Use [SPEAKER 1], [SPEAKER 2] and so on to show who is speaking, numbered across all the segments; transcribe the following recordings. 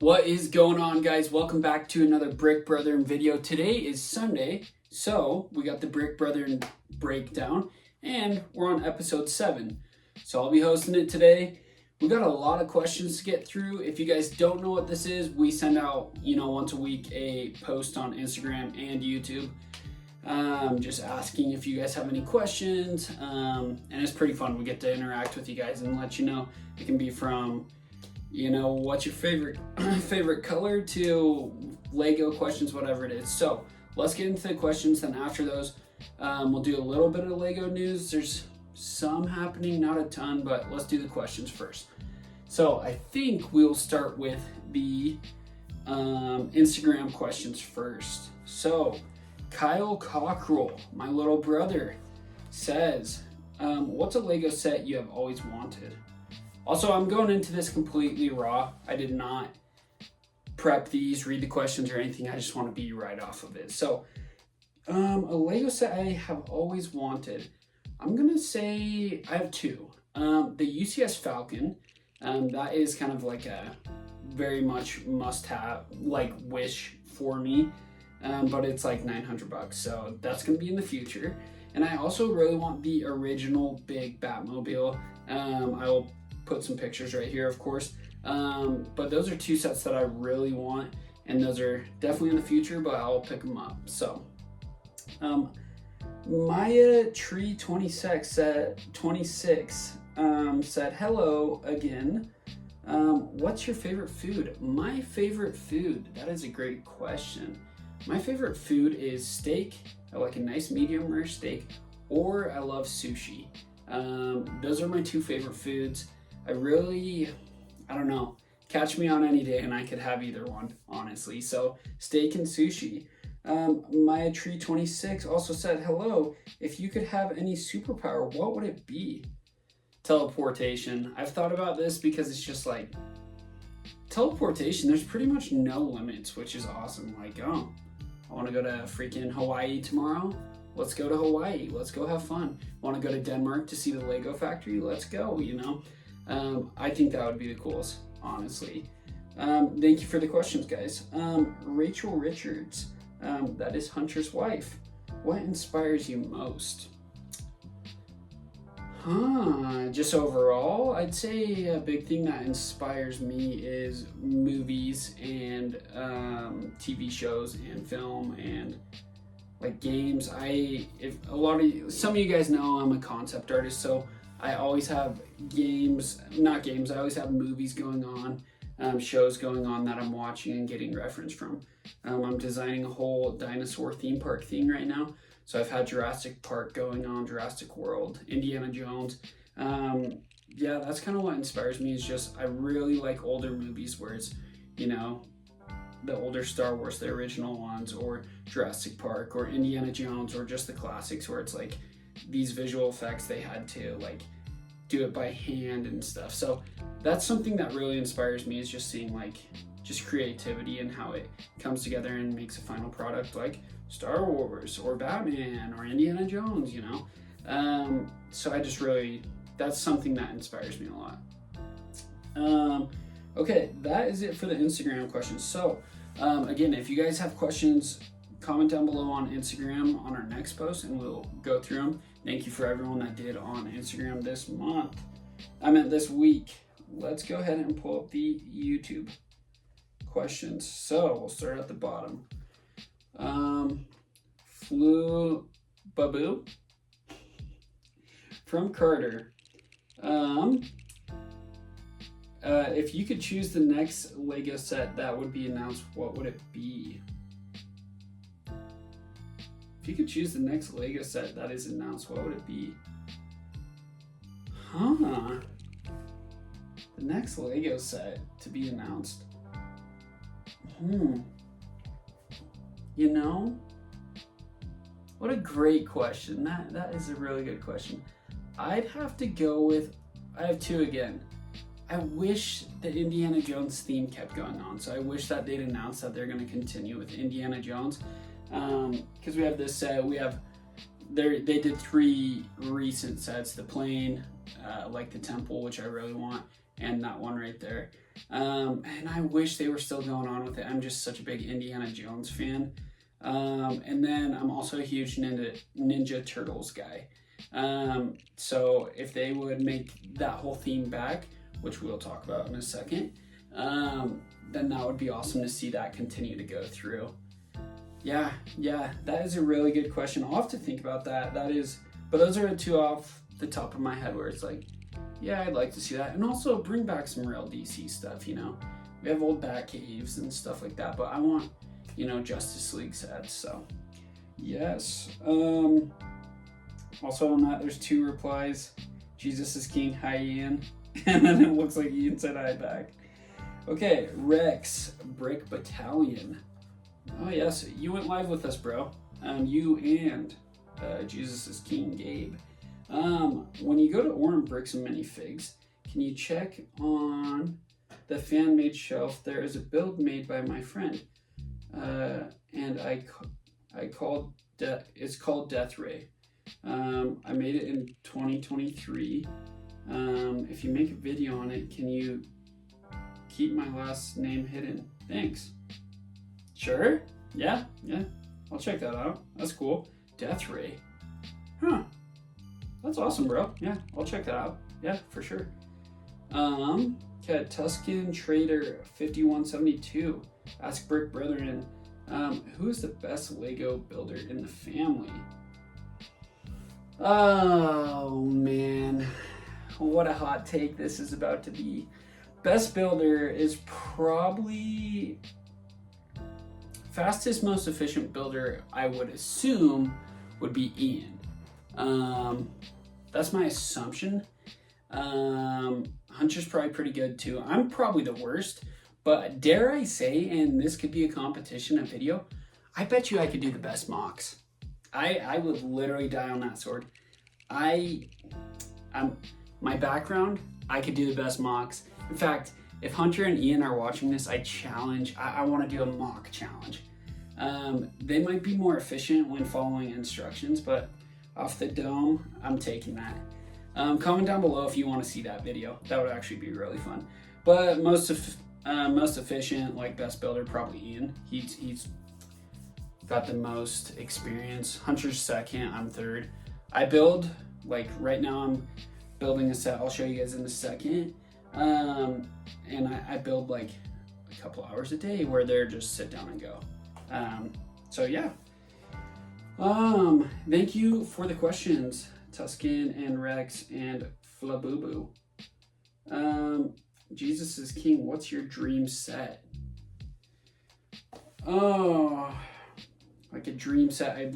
[SPEAKER 1] What is going on, guys? Welcome back to another Brick Brethren video. Today is Sunday, so we got the Brick Brethren breakdown, and we're on episode 7. So I'll be hosting it today. We got a lot of questions to get through. If you guys don't know what this is, we send out, once a week a post on Instagram and YouTube, just asking if you guys have any questions, and it's pretty fun. We get to interact with you guys and let you know. It can be from what's your favorite color to Lego questions, whatever it is. So let's get into the questions. Then after those, we'll do a little bit of Lego news. There's some happening, not a ton, but let's do the questions first. So I think we'll start with the Instagram questions first. So Kyle Cockrell, my little brother, says, what's a Lego set you have always wanted? Also, I'm going into this completely raw. I did not prep these, read the questions or anything. I just want to be right off of it. So, a Lego set I have always wanted. I'm going to say I have two. The UCS Falcon, that is kind of like a very much must-have, like wish for me. But it's like $900, so that's going to be in the future. And I also really want the original big Batmobile. I will put some pictures right here, of course, but those are two sets that I really want, and those are definitely in the future, but I'll pick them up. So Maya Tree 26 said hello again. What's your favorite food? My favorite food, that is a great question. My favorite food is steak. I like a nice medium rare steak, or I love sushi. Those are my two favorite foods. I don't know, catch me on any day and I could have either one, honestly. So steak and sushi. Maya Tree 26 also said, hello, if you could have any superpower, what would it be? Teleportation. I've thought about this because it's just like, teleportation, there's pretty much no limits, which is awesome. Like, oh, I want to go to freaking Hawaii tomorrow. Let's go to Hawaii. Let's go have fun. Want to go to Denmark to see the Lego factory? Let's go, I think that would be the coolest, honestly. Thank you for the questions, guys. Rachel Richards, that is Hunter's wife. What inspires you most? Just overall, I'd say a big thing that inspires me is movies and TV shows and film and like games. Some of you guys know I'm a concept artist, so I always have I always have movies going on, shows going on that I'm watching and getting reference from. I'm designing a whole dinosaur theme park thing right now. So I've had Jurassic Park going on, Jurassic World, Indiana Jones. That's kind of what inspires me, is just I really like older movies where it's, the older Star Wars, the original ones, or Jurassic Park, or Indiana Jones, or just the classics where it's like these visual effects they had to like do it by hand and stuff. So that's something that really inspires me, is just seeing like just creativity and how it comes together and makes a final product like Star Wars or Batman or Indiana Jones, so I just really, that's something that inspires me a lot. Okay, that is it for the Instagram questions. So again, if you guys have questions, comment down below on Instagram on our next post and we'll go through them. Thank you for everyone that did on Instagram this week. Let's go ahead and pull up the YouTube questions. So we'll start at the bottom. Flu Babu from Carter. If you could choose the next Lego set that would be announced, what would it be? If you could choose the next Lego set that is announced, what would it be? The next Lego set to be announced. What a great question. That is a really good question. I'd have to go with, I have two again. I wish the Indiana Jones theme kept going on. So I wish that they'd announced that they're going to continue with Indiana Jones. Because we have this set, they did 3 recent sets, the plane, like the temple, which I really want, and that one right there. And I wish they were still going on with it. I'm just such a big Indiana Jones fan. And then I'm also a huge Ninja Turtles guy. So if they would make that whole theme back, which we'll talk about in a second, then that would be awesome to see that continue to go through. Yeah, that is a really good question. I'll have to think about that. But those are two off the top of my head where it's like, yeah, I'd like to see that. And also bring back some real DC stuff, you know. We have old Batcaves and stuff like that, but I want, you know, Justice League sets, so yes. Also on that, there's 2 replies. Jesus is King, hi Ian. And then it looks like Ian said hi back. Okay, Rex, Brick Battalion. Oh yes, you went live with us, bro. You and Jesus is King, Gabe. When you go to Orem Bricks and Minifigs, can you check on the fan-made shelf? There is a build made by my friend, and it's called Death Ray. I made it in 2023. If you make a video on it, can you keep my last name hidden? Thanks. Sure. Yeah. I'll check that out. That's cool. Death Ray. Huh. That's awesome, bro. Yeah, I'll check that out. Yeah, for sure. Okay, Tuscan Trader 5172. Ask Brick Brethren, who is the best Lego builder in the family? Oh man, what a hot take this is about to be. Best builder is probably fastest, most efficient builder, I would assume, would be Ian. That's my assumption. Hunter's probably pretty good too. I'm probably the worst, but dare I say, and this could be a competition, a video, I bet you I could do the best mocks. I would literally die on that sword. My background, I could do the best mocks. In fact, if Hunter and Ian are watching this, I want to do a mock challenge. They might be more efficient when following instructions, but off the dome, I'm taking that. Comment down below if you want to see that video. That would actually be really fun. But most efficient, like best builder, probably Ian. He's got the most experience. Hunter's second, I'm third. I build, like right now I'm building a set, I'll show you guys in a second. And I build like a couple hours a day where they're just sit down and go. So yeah. Thank you for the questions, Tuscan and Rex and Flabubu. Jesus is King, what's your dream set? Oh, like a dream set.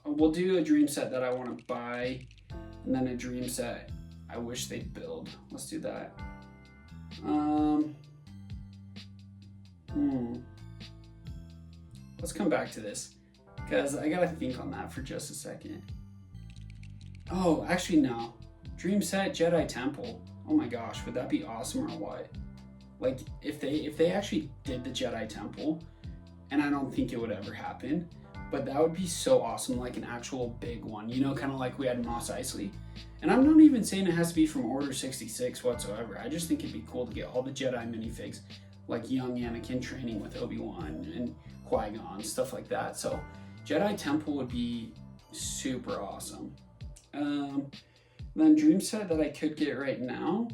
[SPEAKER 1] We'll do a dream set that I want to buy, and then a dream set I wish they'd build. Let's do that. Let's come back to this, because I gotta think on that for just a second. Oh, actually no. Dream set Jedi Temple. Oh my gosh, would that be awesome or what? Like if they actually did the Jedi Temple, and I don't think it would ever happen, but that would be so awesome, like an actual big one, you know, kind of like we had Mos Eisley. And I'm not even saying it has to be from Order 66 whatsoever. I just think it'd be cool to get all the Jedi minifigs, like young Anakin training with Obi-Wan and Qui-Gon, stuff like that. So Jedi Temple would be super awesome. Then dream set that I could get right now.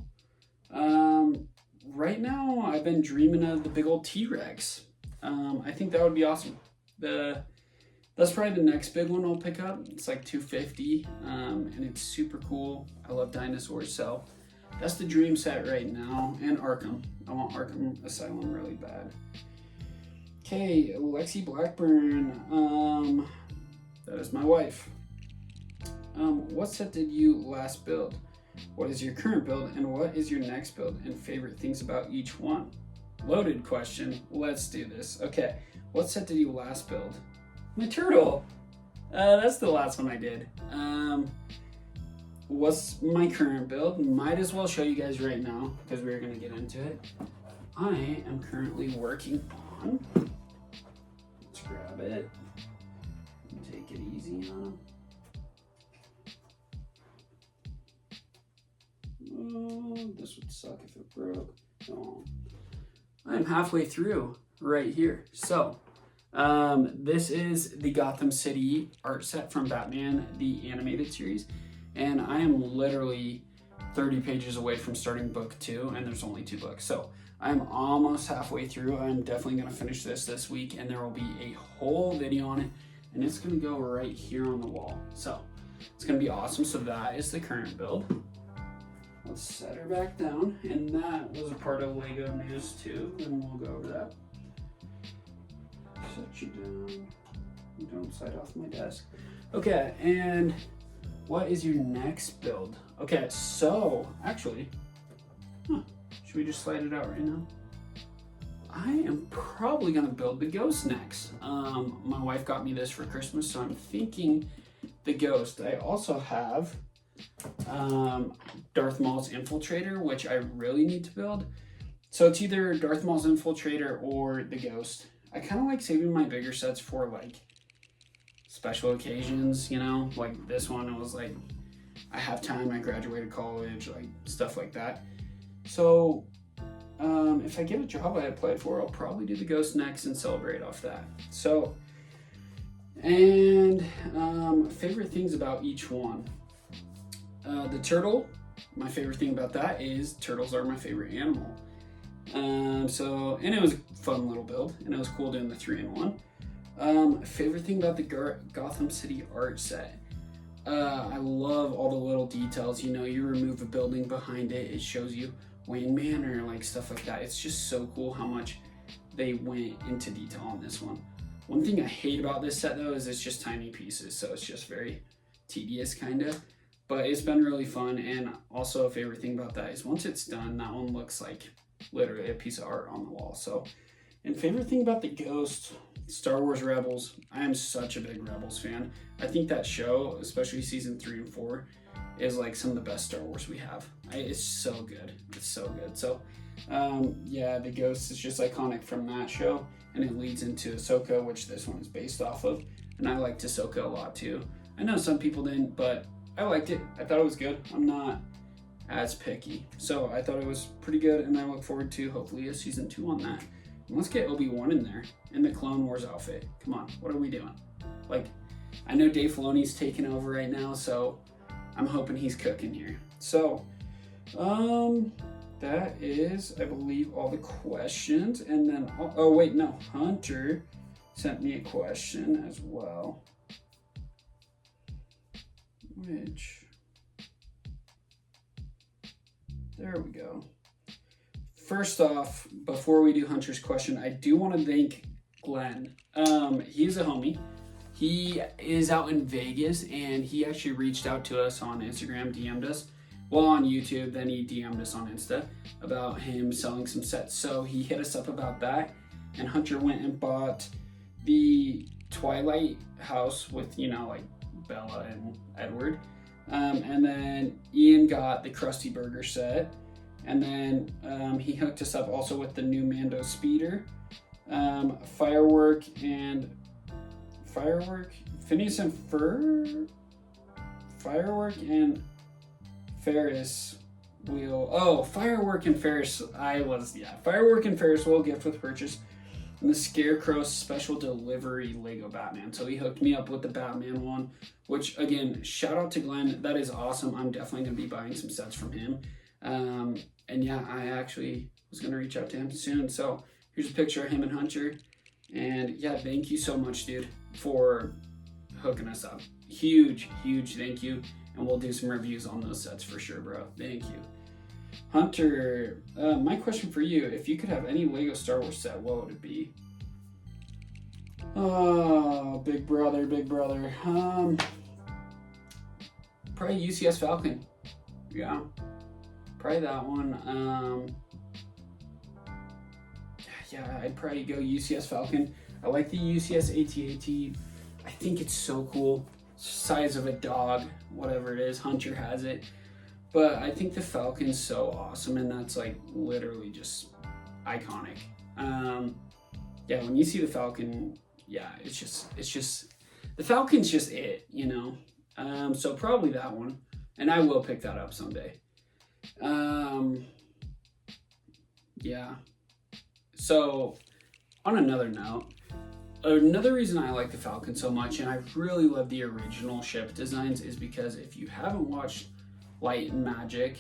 [SPEAKER 1] Right now I've been dreaming of the big old T-Rex. I think that would be awesome. That's probably the next big one I'll pick up. It's like $250, and it's super cool. I love dinosaurs, so that's the dream set right now. And Arkham. I want Arkham Asylum really bad. Okay, Lexi Blackburn. That is my wife. What set did you last build? What is your current build, and what is your next build, and favorite things about each one? Loaded question. Let's do this. Okay, what set did you last build? My turtle. That's the last one I did. What's my current build? Might as well show you guys right now because we're gonna get into it. I am currently working on. Let's grab it. Take it easy on him. This would suck if it broke. Oh. I'm halfway through right here. So, this is the Gotham City art set from Batman, the animated series. And I am literally 30 pages away from starting book 2, and there's only 2 books. So I'm almost halfway through. I'm definitely going to finish this week, and there will be a whole video on it, and it's going to go right here on the wall. So it's going to be awesome. So that is the current build. Let's set her back down, and that was a part of Lego news too, and we'll go over that. Set you down. Don't slide off my desk. Okay, and what is your next build? Okay, so actually, should we just slide it out right now? I am probably gonna build the ghost next. My wife got me this for Christmas, so I'm thinking the ghost. I also have Darth Maul's Infiltrator, which I really need to build. So it's either Darth Maul's Infiltrator or the ghost. I kind of like saving my bigger sets for like special occasions, you know, like this one. It was like I have time, I graduated college, like stuff like that. So if I get a job I applied for, I'll probably do the ghost next and celebrate off that. So, and favorite things about each one. The turtle, my favorite thing about that is turtles are my favorite animal. And it was a fun little build, and it was cool doing the 3-in-1. Favorite thing about the Gotham City art set. I love all the little details. You know, you remove a building behind it, it shows you Wayne Manor, like stuff like that. It's just so cool how much they went into detail on this one. One thing I hate about this set though is it's just tiny pieces, so it's just very tedious kind of. But it's been really fun, and also a favorite thing about that is once it's done, that one looks like literally a piece of art on the wall. So, and favorite thing about the Ghost, Star Wars Rebels. I am such a big Rebels fan. I think that show, especially season 3 and 4, is like some of the best Star Wars we have. It's so good. It's so good. So, yeah, the Ghost is just iconic from that show, and it leads into Ahsoka, which this one is based off of. And I liked Ahsoka a lot too. I know some people didn't, but I liked it. I thought it was good. I'm not as picky. So I thought it was pretty good, and I look forward to hopefully a season 2 on that. And let's get Obi-Wan in there in the Clone Wars outfit. Come on, what are we doing? Like, I know Dave Filoni's taking over right now, so I'm hoping he's cooking here. So, that is, I believe, all the questions. And then, oh wait, no, Hunter sent me a question as well. There we go. First off, before we do Hunter's question, I do want to thank Glenn. He's a homie. He is out in Vegas, and he actually reached out to us on Instagram, DM'd us. Well, on YouTube, then he DM'd us on Insta about him selling some sets. So he hit us up about that, and Hunter went and bought the Twilight house with, you know, like Bella and Edward. And then Ian got the Krusty Burger set. And then he hooked us up also with the new Mando Speeder, Firework, Phineas and Firework and Ferris wheel. Oh, Firework and Ferris. Firework and Ferris wheel gift with purchase. And the Scarecrow special delivery Lego Batman. So he hooked me up with the Batman one, which again, shout out to Glenn. That is awesome. I'm definitely going to be buying some sets from him. And yeah, I actually was going to reach out to him soon. So here's a picture of him and Hunter. And yeah, thank you so much, dude, for hooking us up. Huge, huge thank you. And we'll do some reviews on those sets for sure, bro. Thank you. Hunter, my question for you, if you could have any Lego Star Wars set, what would it be? Oh, big brother, big brother. Probably UCS Falcon. Yeah, probably that one. Yeah, I'd probably go UCS Falcon. I like the UCS AT-AT. I think it's so cool. Size of a dog, whatever it is. Hunter has it. But I think the Falcon's so awesome, and that's like literally just iconic. Yeah, when you see the Falcon, yeah, it's just the Falcon's just it, you know. So probably that one, and I will pick that up someday. Yeah. So, on another note, another reason I like the Falcon so much, and I really love the original ship designs, is because if you haven't watched Light and Magic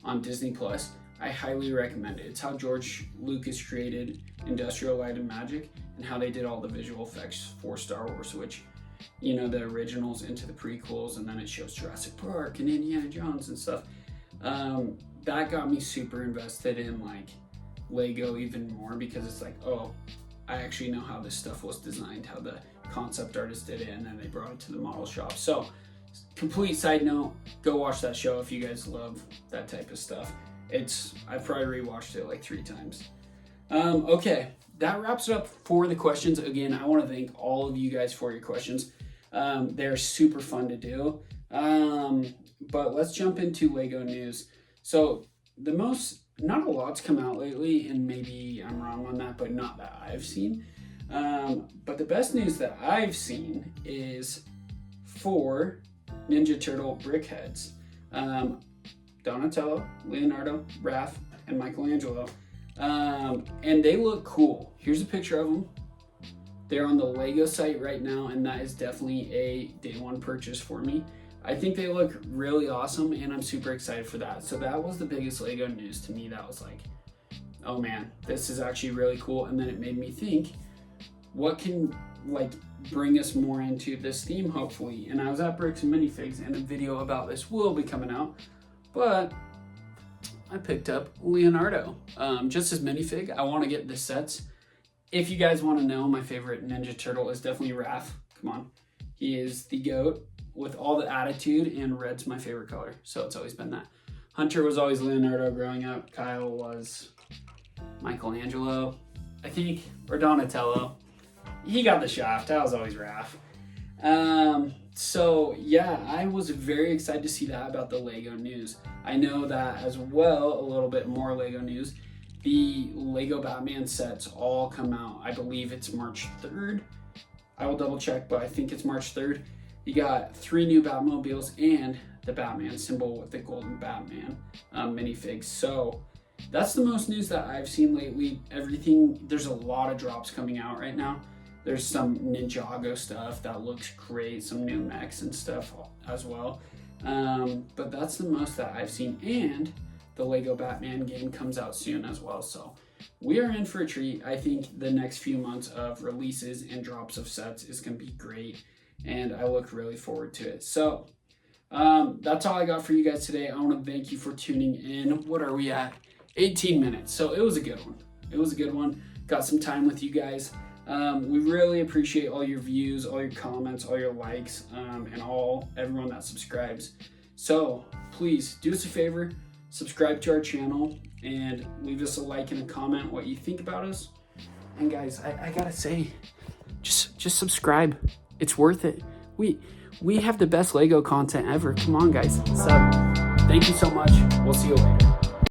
[SPEAKER 1] on Disney Plus, I highly recommend it. It's how George Lucas created Industrial Light and Magic and how they did all the visual effects for Star Wars, which, you know, the originals into the prequels, and then it shows Jurassic Park and Indiana Jones and stuff. That got me super invested in like Lego even more, because it's like, oh, I actually know how this stuff was designed, how the concept artist did it, and then they brought it to the model shop. So, complete side note, go watch that show if you guys love that type of stuff. I've probably rewatched it like 3 times. Okay, that wraps it up for the questions. Again, I want to thank all of you guys for your questions. They're super fun to do. But let's jump into Lego news. So not a lot's come out lately, and maybe I'm wrong on that, but not that I've seen. But the best news that I've seen is 4 Ninja Turtle brick heads. Donatello, Leonardo, Raph, and Michelangelo. And they look cool. Here's a picture of them. They're on the Lego site right now, and that is definitely a day one purchase for me. I think they look really awesome, and I'm super excited for that. So that was the biggest Lego news to me. That was like, oh man, this is actually really cool. And then it made me think, what can like bring us more into this theme, hopefully. And I was at Bricks and Minifigs, and a video about this will be coming out. But I picked up Leonardo, just as minifig. I want to get the sets. If you guys want to know, my favorite Ninja Turtle is definitely Raph. Come on. He is the GOAT with all the attitude, and red's my favorite color. So it's always been that. Hunter was always Leonardo growing up. Kyle was Michelangelo, I think, or Donatello. He got the shaft. I was always Raph. So yeah, I was very excited to see that about the Lego news. I know that as well, a little bit more Lego news. The Lego Batman sets all come out. I believe it's March 3rd. I will double check, but I think it's March 3rd. You got 3 new Batmobiles and the Batman symbol with the golden Batman minifigs. So that's the most news that I've seen lately. There's a lot of drops coming out right now. There's some Ninjago stuff that looks great, some new mechs and stuff as well. But that's the most that I've seen. And the Lego Batman game comes out soon as well. So we are in for a treat. I think the next few months of releases and drops of sets is going to be great. And I look really forward to it. So that's all I got for you guys today. I want to thank you for tuning in. What are we at? 18 minutes. So it was a good one. Got some time with you guys. We really appreciate all your views, all your comments, all your likes, and everyone that subscribes. So please do us a favor, subscribe to our channel, and leave us a like and a comment what you think about us. And guys, I gotta say, just subscribe. It's worth it. We have the best Lego content ever. Come on, guys. So thank you so much. We'll see you later.